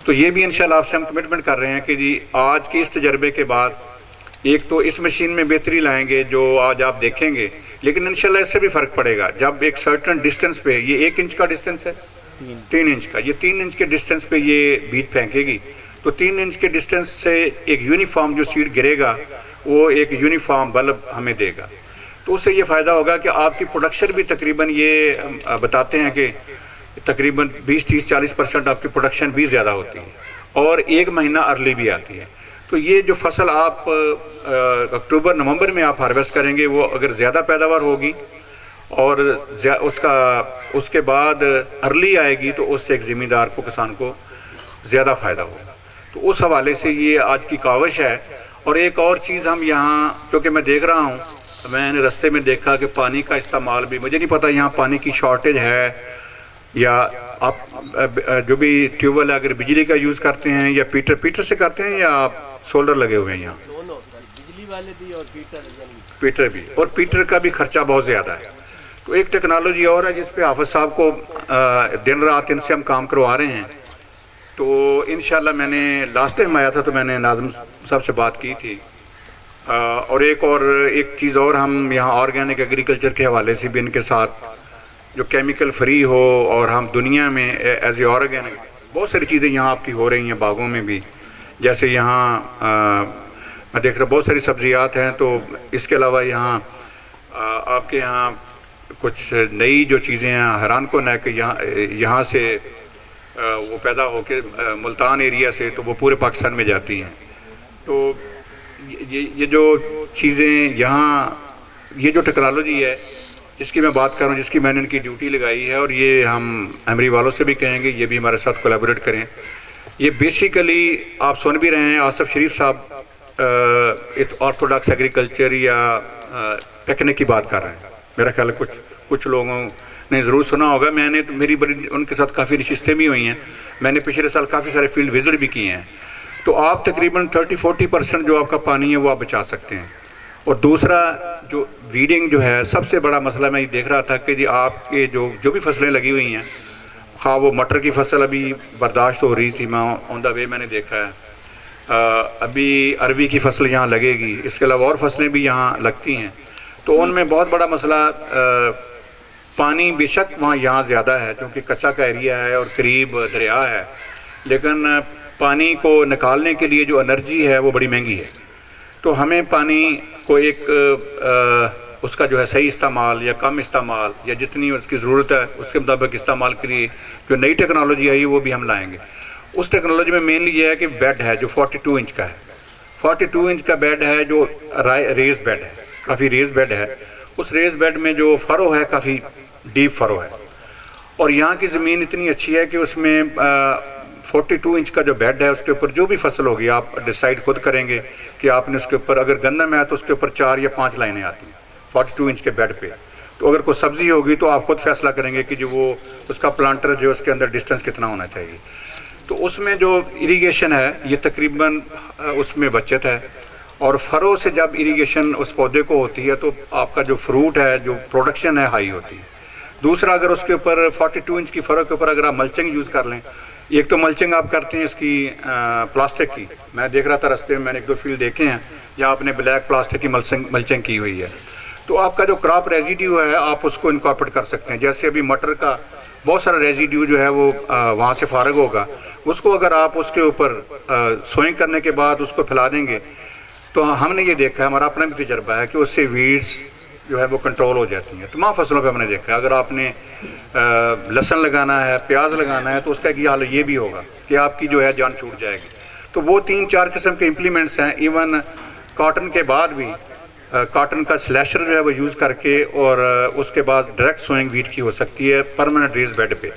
تو یہ بھی انشاءاللہ آپ سے ہم کمٹمنٹ کر رہے ہیں کہ جی آج کے اس تجربے کے بعد ایک تو اس مشین میں بہتری لائیں گے جو آج آپ دیکھیں گے، لیکن انشاءاللہ اس سے بھی فرق پڑے گا جب ایک سرٹن ڈسٹنس پہ، یہ 1 انچ کا ڈسٹنس ہے، 3 انچ کا، یہ 3 انچ کے ڈسٹنس پہ یہ بیج پھینکے گی، تو 3 انچ کے ڈسٹنس سے ایک یونیفارم جو سیڈ گرے گا وہ ایک یونیفارم بلب ہمیں دے گا. تو اس سے یہ فائدہ ہوگا کہ آپ کی پروڈکشن بھی تقریباً یہ بتاتے ہیں کہ تقریباً 20-30-40% آپ کی پروڈکشن بھی زیادہ ہوتی ہے، اور 1 مہینہ ارلی بھی آتی ہے. تو یہ جو فصل آپ اکتوبر نومبر میں آپ ہارویسٹ کریں گے، وہ اگر زیادہ پیداوار ہوگی اور اس کے بعد ارلی آئے گی تو اس سے ایک زمیندار کو، کسان کو زیادہ فائدہ ہوگا. تو اس حوالے سے یہ آج کی کاوش ہے. اور ایک اور چیز ہم یہاں، کیونکہ میں دیکھ رہا ہوں، میں نے رستے میں دیکھا کہ پانی کا استعمال بھی، مجھے نہیں پتا یہاں پانی کی شارٹیج ہے یا آپ جو بھی ٹیوب ویل اگر بجلی کا یوز کرتے ہیں یا پیٹر سے کرتے ہیں یا آپ سولر لگے ہوئے ہیں یہاں؟ دونوں، بجلی والے بھی اور پیٹر بھی، اور پیٹر کا بھی خرچہ بہت زیادہ ہے. تو ایک ٹیکنالوجی اور ہے جس پہ حافظ صاحب کو دن رات ان سے ہم کام کروا رہے ہیں. تو انشاءاللہ میں نے لاسٹ ٹائم آیا تھا تو میں نے ناظم صاحب سے بات کی تھی. اور ایک چیز اور ہم یہاں آرگینک ایگریکلچر کے حوالے سے بھی ان کے ساتھ جو کیمیکل فری ہو، اور ہم دنیا میں ایز اے آرگینک بہت ساری چیزیں یہاں آپ کی ہو رہی ہیں باغوں میں بھی. جیسے یہاں میں دیکھ رہا بہت ساری سبزیات ہیں. تو اس کے علاوہ یہاں آپ کے یہاں کچھ نئی جو چیزیں ہیں، حیران کن ہے کہ یہاں سے وہ پیدا ہو کے ملتان ایریا سے تو وہ پورے پاکستان میں جاتی ہیں. تو یہ جو چیزیں یہاں، یہ جو ٹیکنالوجی ہے جس کی میں بات کر رہا ہوں، جس کی میں نے ان کی ڈیوٹی لگائی ہے، اور یہ ہم ایمری والوں سے بھی کہیں گے یہ بھی ہمارے ساتھ کولیبریٹ کریں. یہ بیسیکلی آپ سن بھی رہے ہیں، آصف شریف صاحب آرتھوڈاکس ایگریکلچر یا پکنک کی بات کر رہے ہیں. میرا خیال ہے کچھ لوگوں نے ضرور سنا ہوگا. میں نے میری بڑی ان کے ساتھ کافی نشستیں بھی ہوئی ہیں. میں نے پچھلے سال کافی سارے فیلڈ وزٹ بھی کیے ہیں. تو آپ تقریباً 30-40% جو آپ کا پانی ہے وہ آپ بچا سکتے ہیں. اور دوسرا جو ویڈنگ جو ہے، سب سے بڑا مسئلہ میں یہ دیکھ رہا تھا کہ جی آپ کے جو بھی فصلیں لگی ہوئی ہیں، خواہ وہ مٹر کی فصل ابھی برداشت ہو رہی تھی، میں آن دا وے میں نے دیکھا ہے، ابھی اروی کی فصل یہاں لگے گی، اس کے علاوہ اور فصلیں بھی یہاں لگتی ہیں. تو ان میں بہت بڑا مسئلہ پانی بے شک وہاں یہاں زیادہ ہے کیونکہ کچا کا ایریا ہے اور قریب دریا ہے، لیکن پانی کو نکالنے کے لیے جو انرجی ہے وہ بڑی مہنگی ہے. تو ہمیں پانی کو ایک اس کا جو ہے صحیح استعمال یا کم استعمال یا جتنی اس کی ضرورت ہے اس کے مطابق استعمال کے لیے جو نئی ٹیکنالوجی آئی وہ بھی ہم لائیں گے. اس ٹیکنالوجی میں مینلی یہ ہے کہ بیڈ ہے جو 42 انچ کا ہے. 42 انچ کا بیڈ ہے جو ریز بیڈ ہے، کافی ریز بیڈ ہے. اس ریز بیڈ میں جو فرو ہے کافی ڈیپ فرو ہے، اور یہاں کی زمین اتنی اچھی ہے کہ اس میں 42 انچ کا جو بیڈ ہے اس کے اوپر جو بھی فصل ہوگی آپ ڈیسائیڈ خود کریں گے کہ آپ نے اس کے اوپر، اگر گندم ہے تو اس کے اوپر 4 یا 5 لائنیں آتی ہیں 42 انچ کے بیڈ پہ. تو اگر کوئی سبزی ہوگی تو آپ خود فیصلہ کریں گے کہ جو وہ اس کا پلانٹر جو اس کے اندر ڈسٹنس کتنا ہونا چاہیے. تو اس میں جو اریگیشن ہے یہ تقریباً اس میں بچت ہے، اور فرو سے جب اریگیشن اس پودے کو ہوتی ہے تو آپ کا جو فروٹ ہے، جو پروڈکشن ہے، ہائی ہوتی ہے. دوسرا اگر اس کے اوپر 42 انچ کی فرو کے اوپر اگر آپ ملچنگ یوز کر لیں، ایک تو ملچنگ آپ کرتے ہیں اس کی پلاسٹک کی، میں دیکھ رہا تھا رستے میں نے 1-2 فیلڈ دیکھے ہیں جہاں آپ نے بلیک پلاسٹک کی ملچنگ کی ہوئی ہے. تو آپ کا جو کراپ ریزیڈیو ہے آپ اس کو انکارپوریٹ کر سکتے ہیں. جیسے ابھی مٹر کا بہت سارا ریزیڈیو جو ہے وہ وہاں سے فارغ ہوگا، اس کو اگر آپ اس کے اوپر سوئنگ کرنے کے بعد اس کو پھیلا دیں گے تو ہم نے یہ دیکھا ہے، ہمارا اپنا بھی تجربہ ہے کہ اس سے ویڈز جو ہے وہ کنٹرول ہو جاتی ہیں. تمام فصلوں پہ ہم نے دیکھا ہے. اگر آپ نے لہسن لگانا ہے، پیاز لگانا ہے تو اس کا ایک حال یہ بھی ہوگا کہ آپ کی جو ہے جان چھوٹ جائے گی. تو وہ 3-4 قسم کے امپلیمنٹس ہیں. ایون کاٹن کے بعد بھی کاٹن کا سلیشر جو ہے وہ یوز کر کے، اور اس کے بعد ڈائریکٹ سوئنگ ویٹ کی ہو سکتی ہے پرماننٹ ریز بیڈ پہ۔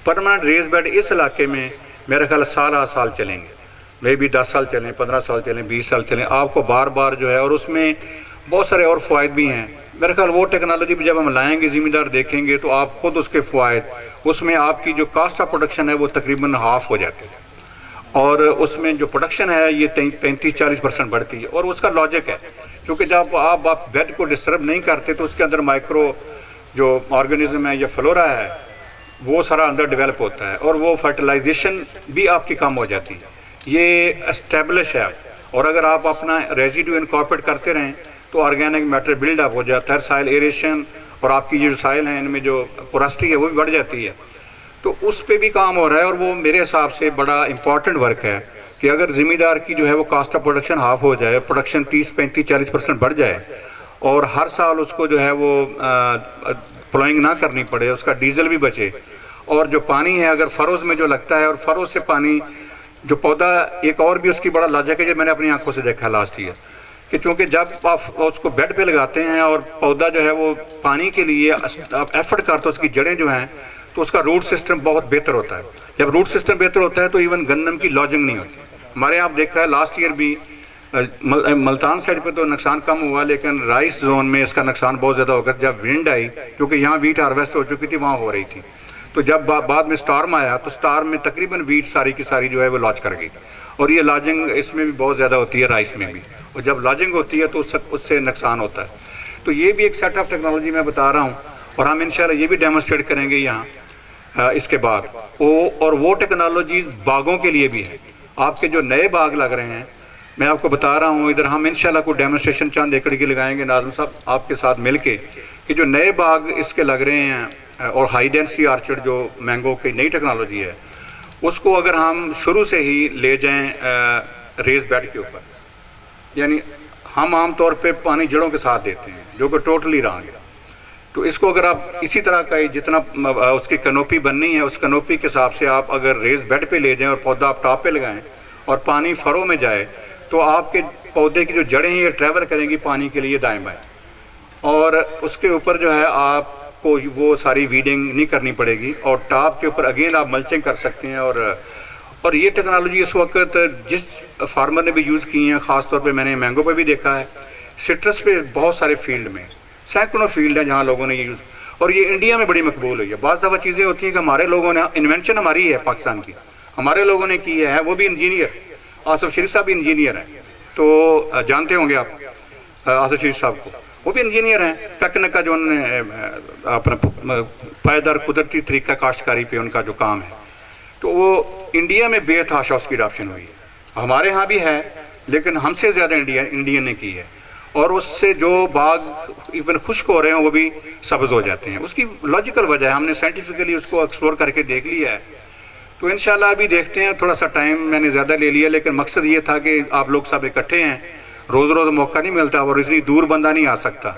پرماننٹ ریز بیڈ اس علاقے میں میرا خیال سال چلیں گے، میں بھی 10 سال چلیں، 15 سال چلیں، 20 سال چلیں، آپ کو بار بار جو ہے، اور اس میں بہت سارے اور فوائد بھی ہیں۔ میرا خیال وہ ٹیکنالوجی بھی جب ہم لائیں گے، ذمہ دار دیکھیں گے، تو آپ خود اس کے فوائد، اس میں آپ کی جو کاسٹ آف پروڈکشن ہے وہ تقریباً ہاف ہو جاتی ہے، اور اس میں جو پروڈکشن ہے یہ 35-40% بڑھتی ہے۔ اور اس کا لاجک ہے، کیونکہ جب آپ بیڈ کو ڈسٹرب نہیں کرتے تو اس کے اندر مائکرو جو آرگنزم ہے یا فلورا ہے وہ سارا اندر ڈیولپ ہوتا ہے، اور وہ فرٹیلائزیشن بھی آپ کی کم ہو جاتی ہے، یہ اسٹیبلش ہے۔ اور اگر آپ اپنا ریزیڈو انکارپوریٹ کرتے رہیں تو آرگینک میٹر بلڈ اپ ہو جاتا ہے، سائل ایریشن، اور آپ کی جو سائل ہیں ان میں جو پورسٹی ہے وہ بھی بڑھ جاتی ہے۔ تو اس پہ بھی کام ہو رہا ہے، اور وہ میرے حساب سے بڑا امپورٹنٹ ورک ہے کہ اگر ذمہ دار کی جو ہے وہ کاسٹ آف پروڈکشن ہاف ہو جائے، پروڈکشن 30-35-40% بڑھ جائے، اور ہر سال اس کو جو ہے وہ پلوئنگ نہ کرنی پڑے، اس کا ڈیزل بھی بچے، اور جو پانی ہے اگر فروز میں جو لگتا ہے، اور فروز سے پانی جو پودا، ایک اور بھی اس کی بڑا لاجک ہے جو میں نے اپنی آنکھوں سے دیکھا لاسٹ ایئر، کہ چونکہ جب آپ اس کو بیڈ پہ لگاتے ہیں اور پودا جو ہے وہ پانی کے لیے آپ ایفرٹ کرتے ہو، اس کی جڑیں جو ہیں، تو اس کا روٹ سسٹم بہت بہتر ہوتا ہے۔ جب روٹ سسٹم بہتر ہوتا ہے تو ایون گندم کی لاجنگ نہیں ہوتی۔ ہمارے یہاں آپ دیکھا ہے لاسٹ ایئر بھی ملتان سائڈ پہ تو نقصان کم ہوا، لیکن رائس زون میں اس کا نقصان بہت زیادہ ہوگا جب ونڈ آئی، کیونکہ یہاں ویٹ ہارویسٹ ہو چکی تھی، وہاں ہو رہی تھی، تو جب بعد میں سٹارم آیا تو سٹارم میں تقریباً ویٹ ساری کی ساری جو ہے وہ لاج کر گئی، اور یہ لاجنگ اس میں بھی بہت زیادہ ہوتی ہے، رائس میں بھی، اور جب لاجنگ ہوتی ہے تو اس سے نقصان ہوتا ہے۔ تو یہ بھی ایک سیٹ آف ٹیکنالوجی میں بتا رہا ہوں، اور ہم انشاءاللہ یہ بھی ڈیمونسٹریٹ کریں گے یہاں اس کے بعد۔ اور وہ ٹیکنالوجیز باغوں کے لیے بھی ہے، آپ کے جو نئے باغ لگ رہے ہیں، میں آپ کو بتا رہا ہوں، ادھر ہم انشاءاللہ کوئی ڈیمونسٹریشن چند ایکڑ کی لگائیں گے ناظم صاحب آپ کے ساتھ مل کے، کہ جو نئے باغ اس کے لگ رہے ہیں، اور ہائی ڈینسٹی آرچرڈ جو مینگو کی نئی ٹیکنالوجی ہے، اس کو اگر ہم شروع سے ہی لے جائیں ریز بیڈ کے اوپر، یعنی ہم عام طور پہ پانی جڑوں کے ساتھ دیتے ہیں جو کہ ٹوٹلی رانگ ہے، تو اس کو اگر آپ اسی طرح کا جتنا اس کی کنوپی بننی ہے، اس کنوپی کے حساب سے آپ اگر ریز بیڈ پہ لے جائیں اور پودا آپ ٹاپ پہ لگائیں اور پانی فرو میں جائے، تو آپ کے پودے کی جو جڑیں ہیں یہ ٹریول کریں گی پانی کے لیے دائیں بائیں، اور اس کے اوپر جو ہے آپ کو وہ ساری ویڈنگ نہیں کرنی پڑے گی، اور ٹاپ کے اوپر اگین آپ ملچنگ کر سکتے ہیں۔ اور یہ ٹیکنالوجی اس وقت جس فارمر نے بھی یوز کی ہیں، خاص طور پہ میں نے مینگو پہ بھی دیکھا ہے، سٹرس پہ بہت سارے فیلڈ میں، سینکڑوں فیلڈ ہیں جہاں لوگوں نے یہ یوز، اور یہ انڈیا میں بڑی مقبول ہوئی ہے۔ بعض دفعہ چیزیں ہوتی ہیں کہ ہمارے لوگوں نے، انوینشن ہماری ہے پاکستان کی، ہمارے لوگوں نے کی ہے، وہ بھی انجینئر، آصف شریف صاحب بھی انجینئر ہیں، تو جانتے ہوں گے آپ آصف شریف صاحب کو، وہ بھی انجینئر ہیں، ٹیکنک کا جو انہوں نے اپنا پائیدار قدرتی طریقہ کاشتکاری پہ ان کا جو کام ہے، تو وہ انڈیا میں بے تحاشا اس کی اڈاپشن ہوئی ہے، ہمارے ہاں بھی ہے لیکن ہم سے زیادہ انڈین نے کی ہے، اور اس سے جو باغ ایون خشک ہو رہے ہیں وہ بھی سبز ہو جاتے ہیں۔ اس کی لاجیکل وجہ ہے، ہم نے سائنٹیفکلی اس کو ایکسپلور کر کے دیکھ لیا ہے، تو انشاءاللہ ابھی دیکھتے ہیں، تھوڑا سا ٹائم میں نے زیادہ لے لیا، لیکن مقصد یہ تھا کہ آپ لوگ سب اکٹھے ہیں، روز روز موقع نہیں ملتا اور اتنی دور بندہ نہیں آ سکتا،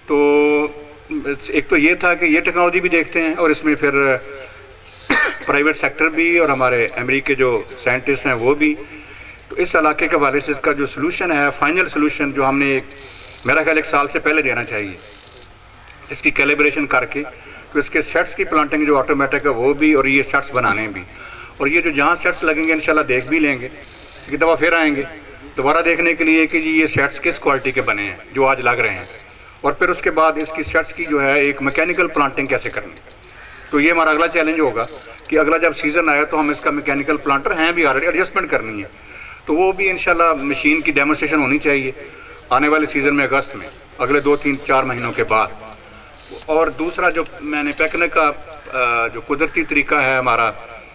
تو ایک تو یہ تھا کہ یہ ٹیکنالوجی بھی دیکھتے ہیں، اور اس میں پھر پرائیویٹ سیکٹر بھی اور ہمارے امریکہ جو سائنٹسٹ ہیں وہ بھی، تو اس علاقے کے حوالے سے اس کا جو سلوشن ہے، فائنل سلوشن جو ہم نے میرا خیال 1 سال سے پہلے دینا چاہیے، اس کی کیلیبریشن کر کے، تو اس کے سیٹس کی پلانٹنگ جو آٹومیٹک ہے وہ بھی، اور یہ سیٹس بنانے بھی، اور یہ جو جہاں سیٹس لگیں گے انشاءاللہ دیکھ بھی لیں گے، ایک دفعہ پھر آئیں گے دوبارہ دیکھنے کے لیے کہ جی یہ سیٹس کس کوالٹی کے بنے ہیں جو آج لگ رہے ہیں، اور پھر اس کے بعد اس کی سیٹس کی جو ہے ایک میکینیکل پلانٹنگ کیسے کرنی۔ تو یہ ہمارا اگلا چیلنج ہوگا کہ اگلا جب سیزن آیا تو ہم اس کا میکینیکل پلانٹر ہیں بھی آلریڈی، ایڈجسٹمنٹ کرنی ہے، تو وہ بھی انشاءاللہ مشین کی ڈیمونسٹریشن ہونی چاہیے آنے والے سیزن میں، اگست میں، اگلے 2-3-4 مہینوں کے بعد۔ اور دوسرا جو میں نے پیکنگ کا جو قدرتی طریقہ ہے ہمارا،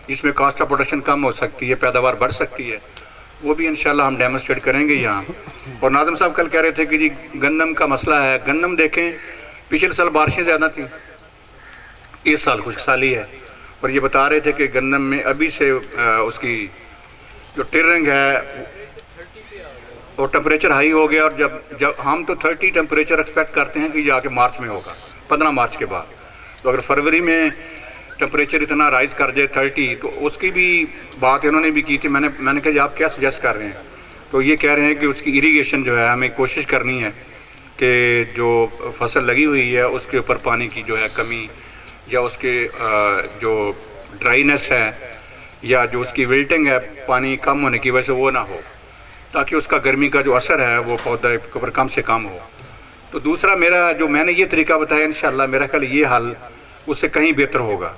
جس میں کاسٹ آف پروڈکشن کم ہو سکتی ہے، پیداوار بڑھ سکتی ہے، وہ بھی انشاءاللہ ہم ڈیمونسٹریٹ کریں گے یہاں۔ اور ناظم صاحب کل کہہ رہے تھے کہ جی گندم کا مسئلہ ہے، گندم دیکھیں پچھلے سال بارشیں زیادہ تھیں، اس سال خشک سالی ہے، اور یہ بتا رہے تھے کہ گندم میں ابھی سے اس کی جو ٹرنگ ہے اور ٹمپریچر ہائی ہو گیا، اور جب ہم تو 30 ٹمپریچر ایکسپیکٹ کرتے ہیں کہ یہ آ کے مارچ میں ہوگا، 15 مارچ کے بعد، تو اگر فروری میں ٹمپریچر اتنا رائز کر جائے 30، تو اس کی بھی بات انہوں نے بھی کی تھی، میں نے کہا جی آپ کیا سجیسٹ کر رہے ہیں، تو یہ کہہ رہے ہیں کہ اس کی اریگیشن جو ہے ہمیں کوشش کرنی ہے، کہ جو فصل لگی ہوئی ہے اس کے اوپر پانی کی جو ہے کمی یا اس کے جو ڈرائینس ہے یا جو اس کی ویلٹنگ ہے پانی کم ہونے کی وجہ سے وہ نہ ہو، تاکہ اس کا گرمی کا جو اثر ہے وہ پودا کے اوپر کم سے کم ہو۔ تو دوسرا میرا جو میں نے یہ طریقہ بتایا انشاءاللہ میرا خیال یہ حل اس سے کہیں بہتر ہوگا۔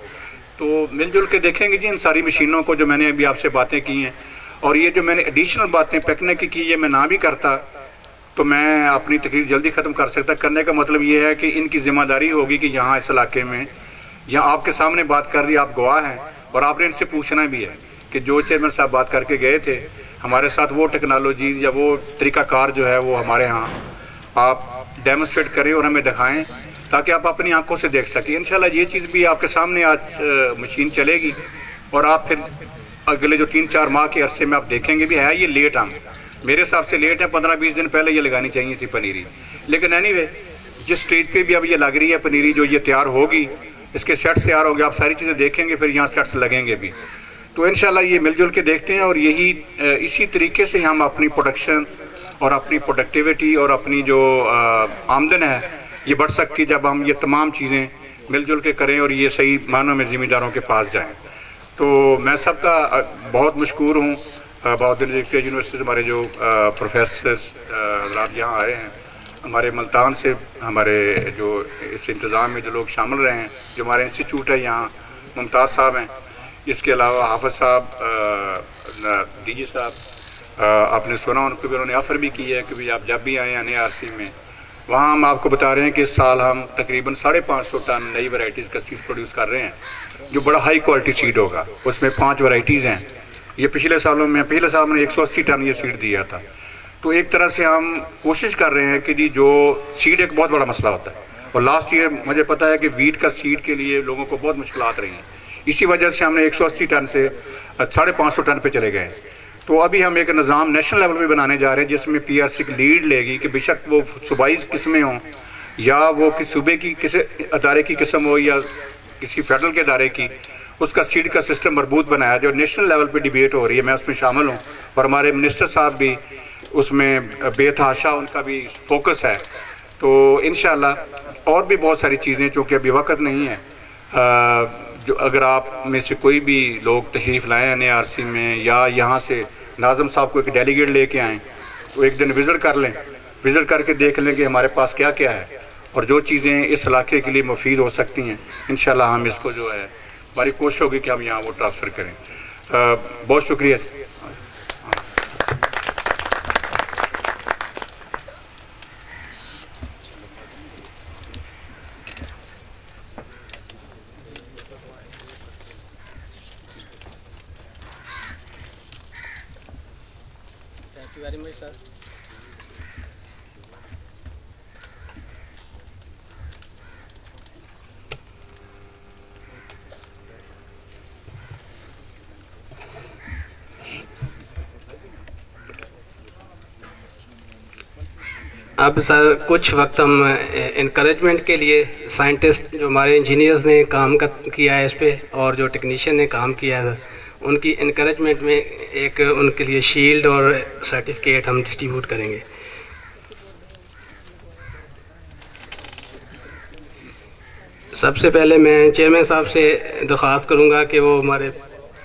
تو مل جل کے دیکھیں گے جی ان ساری مشینوں کو جو میں نے ابھی آپ سے باتیں کی ہیں، اور یہ جو میں نے ایڈیشنل باتیں پیکنے کی یہ میں نہ بھی کرتا تو میں اپنی تقریر جلدی ختم کر سکتا۔ کرنے کا مطلب یہ ہے کہ ان کی ذمہ داری ہوگی کہ یہاں اس علاقے میں یہاں آپ کے سامنے بات کر رہی آپ گواہ ہیں، اور آپ نے ان سے پوچھنا بھی ہے کہ جو چیئرمین صاحب بات کر کے گئے تھے ہمارے ساتھ وہ ٹیکنالوجیز یا وہ طریقہ کار جو ہے وہ ہمارے ہاں آپ ڈیمونسٹریٹ کریں اور ہمیں دکھائیں تاکہ آپ اپنی آنکھوں سے دیکھ سکیں۔ انشاءاللہ یہ چیز بھی آپ کے سامنے آج مشین چلے گی، اور آپ پھر اگلے جو 3-4 ماہ کے عرصے میں آپ دیکھیں گے بھی ہے یہ لیٹ ہم میرے حساب سے لیٹ ہے، 15-20 دن پہلے یہ لگانی چاہیے تھی پنیری، لیکن اینی وے جس سٹیج پہ بھی اب یہ لگ رہی ہے پنیری جو یہ تیار ہوگی اس کے سیٹس تیار ہو گئے، آپ ساری چیزیں دیکھیں گے پھر یہاں سیٹس لگیں گے بھی۔ تو انشاءاللہ یہ مل جل کے دیکھتے ہیں، اور یہی اسی طریقے سے ہم اپنی پروڈکشن اور اپنی پروڈکٹیوٹی اور اپنی جو آمدن ہے یہ بڑھ سکتی جب ہم یہ تمام چیزیں مل جل کے کریں اور یہ صحیح معنوں میں ذمہ داروں کے پاس جائیں۔ تو میں سب کا بہت مشکور ہوں، بہادر یونیورسٹی سے ہمارے جو پروفیسرز حضرات یہاں آئے ہیں، ہمارے ملتان سے ہمارے جو اس انتظام میں جو لوگ شامل رہے ہیں، جو ہمارے انسٹیٹیوٹ ہے یہاں ممتاز صاحب ہیں، اس کے علاوہ حافظ صاحب، ڈی جی صاحب، آپ نے سنا ان کو بھی انہوں نے آفر بھی کی ہے کہ بھی آپ جب بھی آئیں NARC میں، وہاں ہم آپ کو بتا رہے ہیں کہ اس سال ہم تقریباً 550 ٹن نئی ورائٹیز کا سیڈ پروڈیوس کر رہے ہیں جو بڑا ہائی کوالٹی سیڈ ہوگا۔ اس میں 5 ورائٹیز ہیں۔ یہ پچھلے سال میں نے 180 ٹن یہ سیڈ دیا تھا۔ تو ایک طرح سے ہم کوشش کر رہے ہیں کہ جی جو سیڈ ایک بہت بڑا مسئلہ ہوتا ہے، اور لاسٹ ایئر مجھے پتا ہے کہ ویٹ کا سیڈ کے لیے لوگوں کو بہت مشکلات رہی ہیں، اسی وجہ سے ہم نے 180 ٹن سے 550 ٹن پہ چلے گئے۔ تو ابھی ہم ایک نظام نیشنل لیول پہ بنانے جا رہے ہیں جس میں PRC کی لیڈ لے گی کہ بے شک وہ صوبائی قسمیں ہوں یا وہ کسی صوبے کی کسی ادارے کی قسم ہو یا کسی فیڈرل کے ادارے کی، اس کا سیڈ کا سسٹم مربوط بنایا جو نیشنل لیول پہ ڈیبیٹ ہو رہی ہے، میں اس میں شامل ہوں، اور ہمارے منسٹر صاحب بھی اس میں بے تحاشا ان کا بھی فوکس ہے۔ تو انشاءاللہ اور بھی بہت ساری چیزیں چونکہ ابھی وقت نہیں ہے، جو اگر آپ میں سے کوئی بھی لوگ تشریف لائیں NARC میں یا یہاں سے ناظم صاحب کو ایک ڈیلیگیٹ لے کے آئیں تو ایک دن وزٹ کر لیں، وزٹ کر کے دیکھ لیں کہ ہمارے پاس کیا کیا ہے اور جو چیزیں اس علاقے کے لیے مفید ہو سکتی ہیں انشاءاللہ ہم اس کو جو ہے ہماری کوشش ہوگی کہ ہم یہاں وہ ٹرانسفر کریں۔ بہت شکریہ۔ Thank you very much, sir. اب سر کچھ وقت ہم انکریجمنٹ کے لیے سائنٹسٹ جو ہمارے انجینئرز نے کام کیا ہے اس پہ اور جو ٹیکنیشین نے کام کیا ہے ان کی انکریجمنٹ میں ایک ان کے لیے شیلڈ اور سرٹیفکیٹ ہم ڈسٹریبیوٹ کریں گے۔ سب سے پہلے میں چیئرمین صاحب سے درخواست کروں گا کہ وہ ہمارے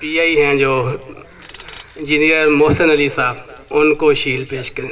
PI ہیں جو انجینئر محسن علی صاحب ان کو شیلڈ پیش کریں۔